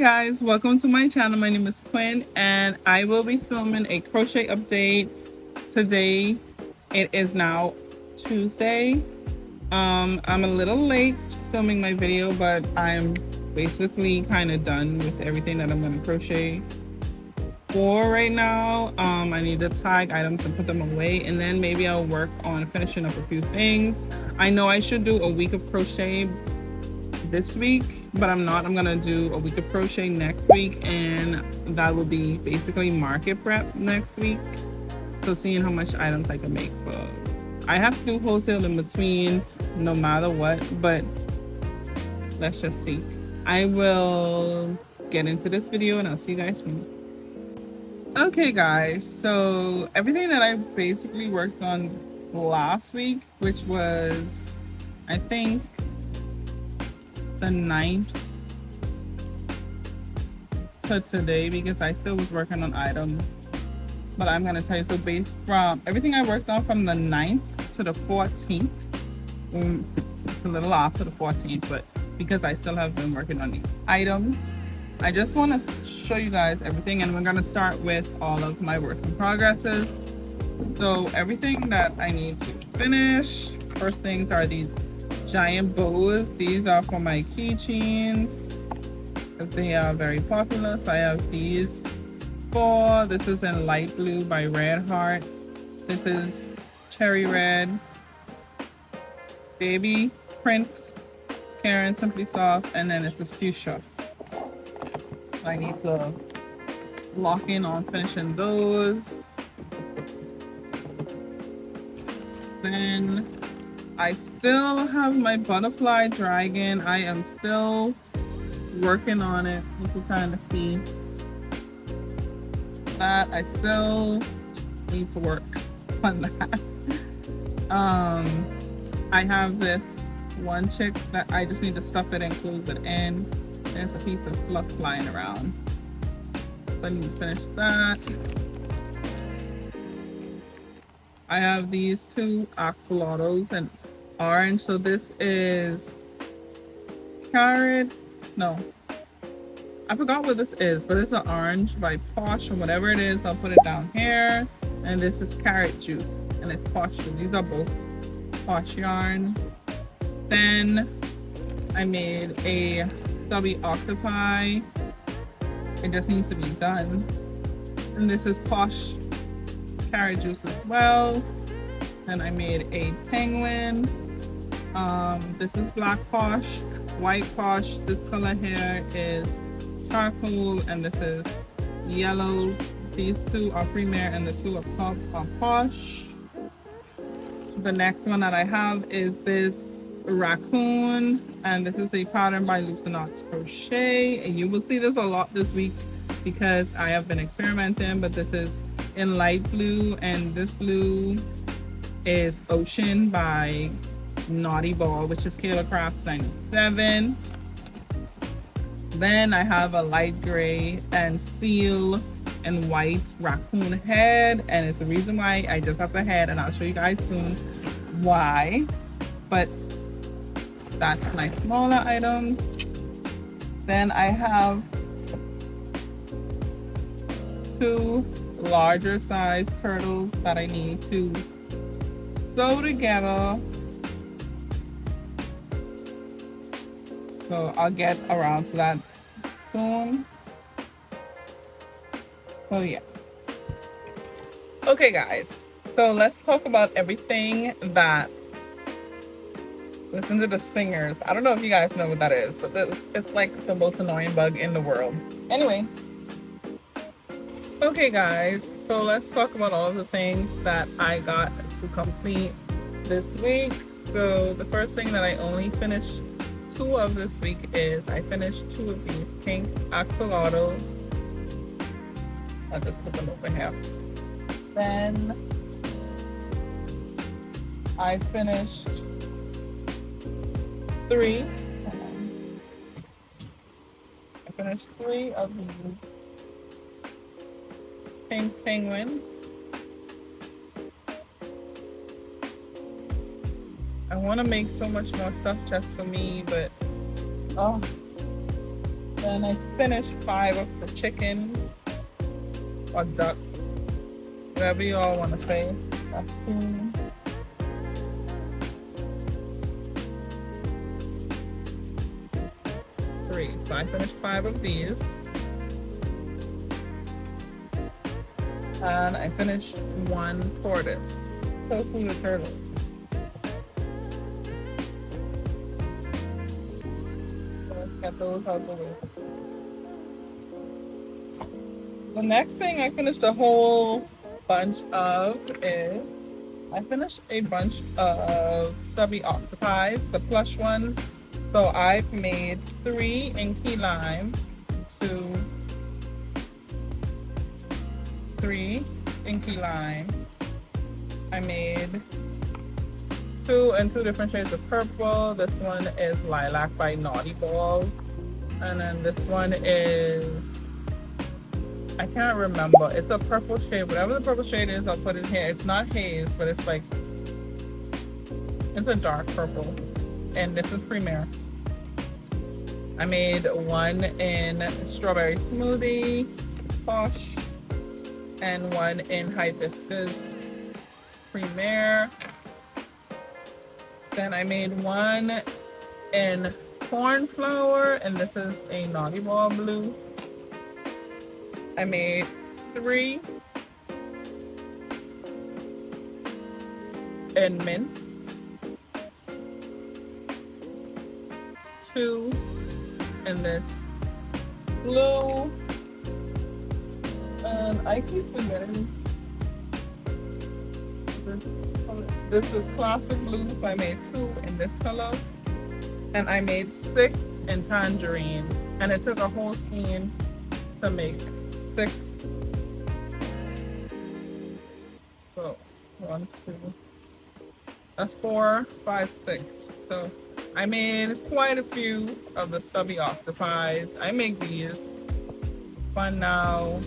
guys, welcome to my channel. My name is Quinn and I will be filming a crochet update today. It is now Tuesday. I'm a little late filming my video, but I'm basically kind of done with everything that I'm going to crochet for right now. I need to tag items and put them away, and then maybe I'll work on finishing up a few things. I know I should do a week of crochet this week, but I'm not. I'm gonna do a week of crochet next week, and that will be basically market prep next week. So seeing how much items I can make, but I have to do wholesale in between no matter what, but let's just see. I will get into this video and I'll see you guys soon. Okay guys, so everything that I basically worked on last week, which was I think the 9th to today, because I still was working on items, but I'm gonna tell you. So based from everything I worked on from the 9th to the 14th, it's a little off to the 14th, but because I still have been working on these items, I just want to show you guys everything, and we're gonna start with all of my works in progresses. So everything that I need to finish, first things are these giant bows. These are for my keychains because they are very popular. So I have these four. This is in light blue by Red Heart. This is cherry red, baby prints, Karen Simply Soft, and then this is fuchsia. So I need to lock in on finishing those. Then I still have my butterfly dragon. I am still working on it. You can kind of see that I still need to work on that. I have this one chick that I just need to stuff it and close it in. There's a piece of fluff flying around, so I need to finish that. I have these two axolotls and orange. So this is carrot, no, I forgot what this is, but it's an orange by Posh or whatever it is. I'll put it down here. And this is carrot juice and it's Posh juice. These are both Posh yarn. Then I made a stubby octopi. It just needs to be done. And this is Posh carrot juice as well. And I made a penguin. This is black Posh, white Posh. This color here is charcoal, and this is yellow. These two are Premier and the two up top are Posh. The next one that I have is this raccoon, and this is a pattern by W.I.Ps Crochet, and you will see this a lot this week because I have been experimenting. But this is in light blue, and this blue is Ocean by Naughty Ball, which is Kayla Crafts 97. Then I have a light gray and seal and white raccoon head, and it's the reason why I just have the head, and I'll show you guys soon why. But that's my smaller items. Then I have two larger size turtles that I need to sew together. So I'll get around to that soon. So yeah. Okay guys, so let's talk about everything that, listen to the singers. I don't know if you guys know what that is, but it's like the most annoying bug in the world. Anyway. Okay guys, so let's talk about all of the things that I got to complete this week. So the first thing that I only finished 2 of this week is I finished 2 of these pink axolotls. I'll just put them over here. Then I finished 3. I finished 3 of these pink penguins. I want to make so much more stuff just for me, but oh, Then I finished 5 of the chickens or ducks, whatever you all want to say. That's 2. So I finished 5 of these. And I finished 1 tortoise. Tofu the turtle. So let's get those out of the way. The next thing I finished a whole bunch of is I finished a bunch of stubby octopi, the plush ones. So I've made 3 in key lime, 3 in key lime. I made 2 in 2 different shades of purple. This one is Lilac by Naughty Ball. And then this one is, I can't remember. It's a purple shade. Whatever the purple shade is, I'll put it here. It's not haze, but it's like, it's a dark purple. And this is Premier. I made 1 in Strawberry Smoothie, Posh, and 1 in Hibiscus Premier. Then I made 1 in Cornflower, and this is a Naughty Ball Blue. I made 3 in Mint, 2 in this blue, and I keep forgetting this is classic blue, so I made 2 in this color, and I made 6 in tangerine, and it took a whole skein to make 6. So 1, 2, that's 4, 5, 6. So I made quite a few of the stubby octopi. I make these fun now.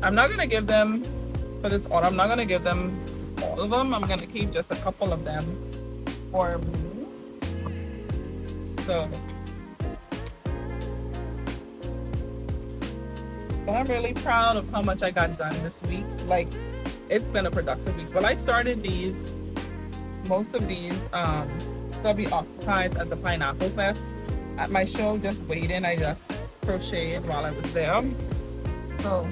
I'm not gonna give them for this order. I'm not gonna give them all of them. I'm gonna keep just a couple of them for me. So I'm really proud of how much I got done this week. Like, it's been a productive week. Well, I started most of these stubby octopi at the Pineapple Fest. At my show, just waiting, I just crocheted while I was there. So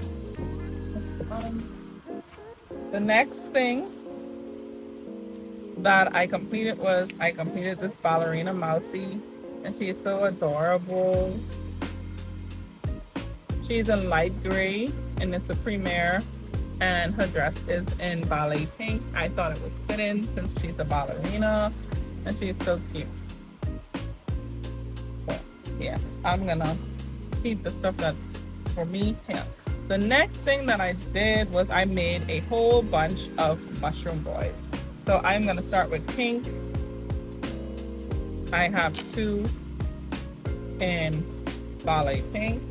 the next thing that I completed was I completed this ballerina Mousie, and she is so adorable. She's in light gray, and it's a Premier, and her dress is in ballet pink. I thought it was fitting since she's a ballerina, and she's so cute. So yeah, I'm gonna keep the stuff that for me here. The next thing that I did was I made a whole bunch of mushroom boys. So I'm gonna start with pink. I have 2 in ballet pink.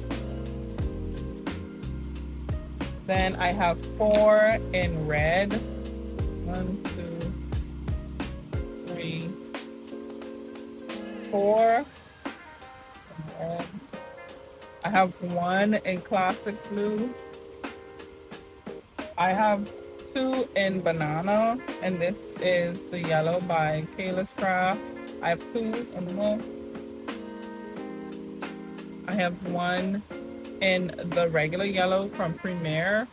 Then I have 4 in red. 1, 2, 3, 4. Red. I have 1 in classic blue. I have 2 in banana, and this is the yellow by Kayla's Craft. I have 2 in this. I have 1 in the regular yellow from Premier.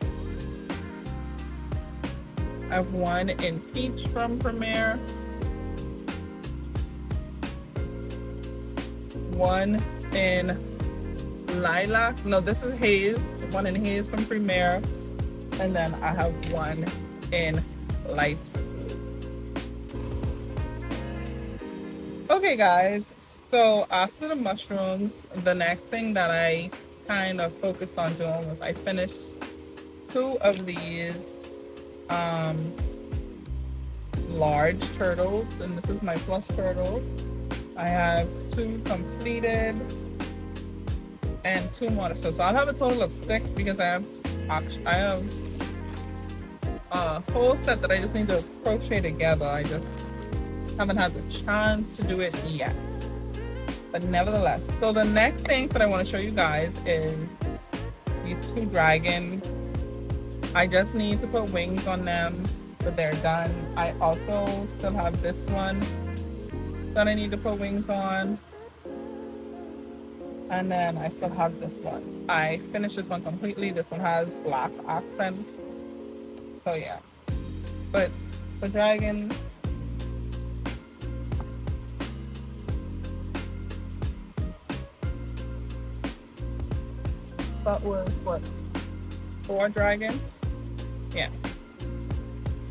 I have 1 in peach from Premier. 1 in lilac. No, this is haze. 1 in haze from Premier. And then I have 1 in light blue. Okay guys, so after the mushrooms, the next thing that I kind of focused on doing was I finished 2 of these large turtles, and this is my plush turtle. I have 2 completed and 2 more. So I'll have a total of 6 because I have a whole set that I just need to crochet together. I just haven't had the chance to do it yet. but nevertheless. So the next things that I want to show you guys is these two dragons. I just need to put wings on them, but they're done. I also still have this one that I need to put wings on. And then I still have this one. I finished this one completely. This one has black accents. So yeah. But the dragons, that was what? 4 dragons? Yeah.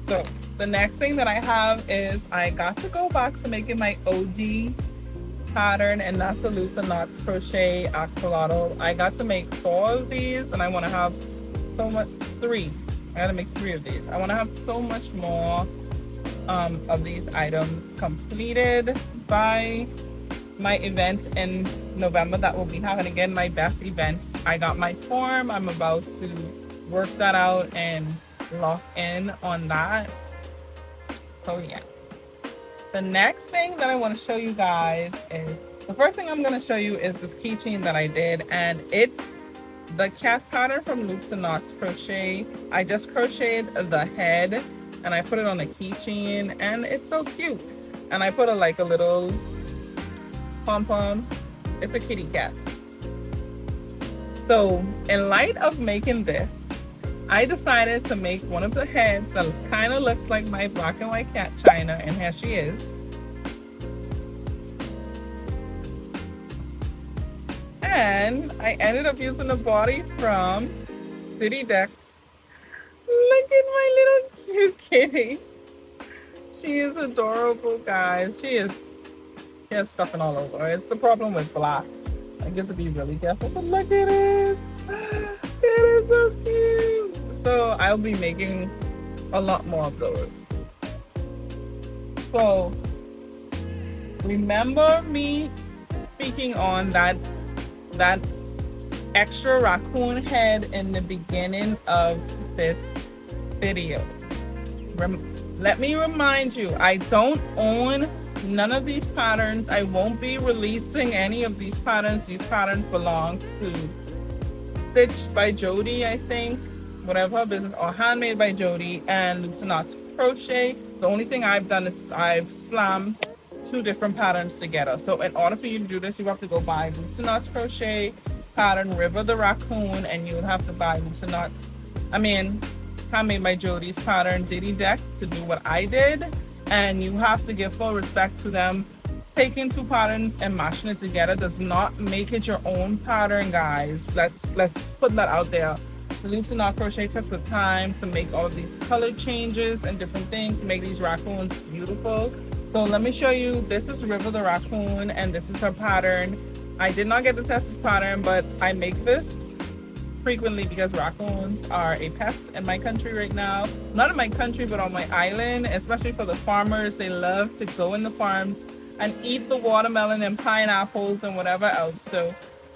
So the next thing that I have is I got to go back to making my OG pattern, and that's the Loops and Knots Crochet Axolotl. I got to make 4 of these, and I want to have so much, 3. I gotta make 3 of these. I want to have so much more of these items completed by my event in November that will be having again my best event. I got my form. I'm about to work that out and lock in on that. So yeah. The next thing that I want to show you guys is, the first thing I'm going to show you is this keychain that I did, and it's the cat pattern from Loops and Knots Crochet. I just crocheted the head and I put it on a keychain, and it's so cute. And I put a little pom-pom. It's a kitty cat. So in light of making this, I decided to make one of the heads that kind of looks like my black and white cat China, and here she is. And I ended up using the body from CrochetAddict. Look at my little cute kitty. She is adorable, guys. She has stuffing all over her. It's the problem with black. I get to be really careful, but look at it. It is so cute. So I'll be making a lot more of those. So remember me speaking on that extra raccoon head in the beginning of this video. Let me remind you, I don't own none of these patterns. I won't be releasing any of these patterns. These patterns belong to Stitched by Jody, I think, whatever her business, or Handmade by Jody, and Loops and Knots Crochet. The only thing I've done is I've slammed 2 different patterns together. So in order for you to do this, you have to go buy Loops and Knots Crochet pattern River the Raccoon, and you would have to buy Handmade by Jody's pattern CrochetAddict to do what I did. And you have to give full respect to them. Taking 2 patterns and mashing it together does not make it your own pattern, guys. Let's put that out there. Loops and Knots Crochet took the time to make all of these color changes and different things to make these raccoons beautiful. So let me show you. This is River the Raccoon, and this is her pattern. I did not get to test this pattern, but I make this frequently because raccoons are a pest in my country right now. Not in my country, but on my island, especially for the farmers. They love to go in the farms and eat the watermelon and pineapples and whatever else. So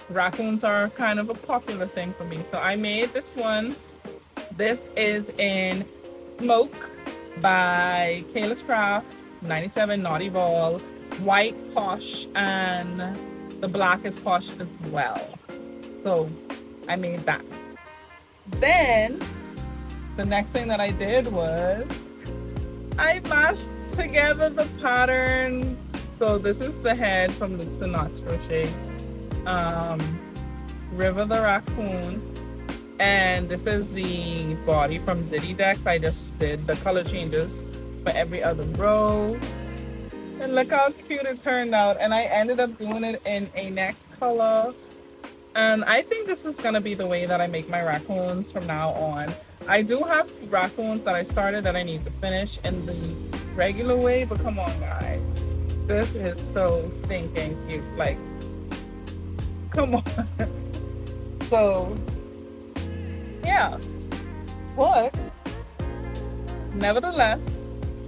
raccoons are kind of a popular thing for me. So I made this one. This is in Smoke by Kayla's Crafts, 97 Naughty Ball, white posh, and the black is posh as well. So I made that. Then the next thing that I did was I mashed together the pattern. So this is the head from Loops and Knots Crochet, River the Raccoon, and this is the body from CrochetAddict. I just did the color changes for every other row, and look how cute it turned out. And I ended up doing it in a next color. And I think this is gonna be the way that I make my raccoons from now on. I do have raccoons that I started that I need to finish in the regular way, but come on, guys. This is so stinking cute. Like, come on. So, yeah. But, nevertheless,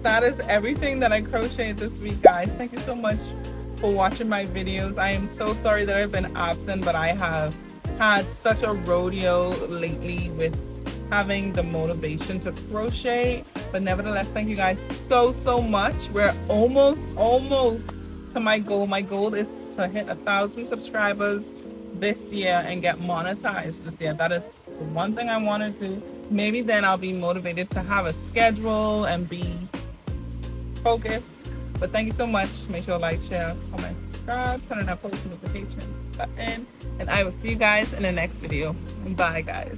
that is everything that I crocheted this week, guys. Thank you so much for watching my videos. I am so sorry that I've been absent, but I have had such a rodeo lately with having the motivation to crochet. But nevertheless, thank you guys so much. We're almost to my goal. My goal is to hit 1,000 subscribers this year and get monetized this year. That is the one thing I want to do. Maybe then I'll be motivated to have a schedule and be focused. But thank you so much. Make sure to like, share, comment, subscribe, turn on that post notification button, and I will see you guys in the next video. Bye guys.